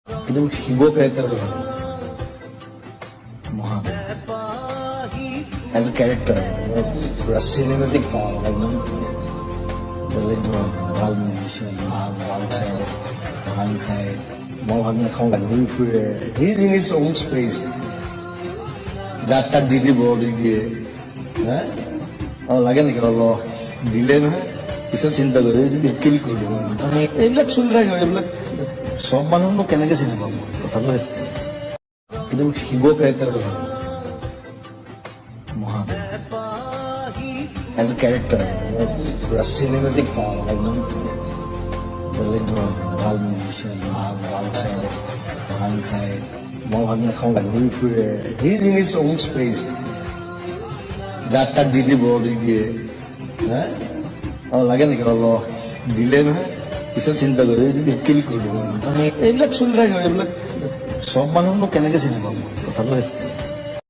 কিন্তু শিৱ কেৰেক্টাৰটো ভাল Mahadev as a character পুৰা চিনেমেটিক পাওঁ একদম বেলেগ ধৰণৰ ভাল মিউজিচিয়ান ভাল ডান্সাৰ ভাং খায় মই ভাবি নাখাওঁ ঘূৰি ফুৰে his in his on space যাক তাক দি দিব দি দিয়ে হা লাগে নেকি অলপ দিলে নহয় পিছত চিন্তা কৰি যদি কিল কৰি দিব এইবিলাক চলি থাকে এইবিলাক সব মানুহনো কেনেকে চিনি পাব কথাটো কিন্তু শিৱ কেৰেক্টাৰটো ভাল মহাদেৱ এজ এ কেৰেক্টাৰ পুৰা চিনেমেটিক পাওঁ একদম বেলেগ ধৰণৰ ভাল মিউজিচিয়ান ভাল ডান্সাৰ ভাং খায় মই ভাবি নাখাওঁ ঘূৰি ফুৰে his in his on space যাক তাক দি দিব দি দিয়ে হা লাগে নেকি অলপ দিলে নহয় পিছত চিন্তা কৰি যদি কিল কৰি দিব এইবিলাক চলি থাকে এইবিলাক সব মানুহনো কেনেকে চিনি পাব কথাটো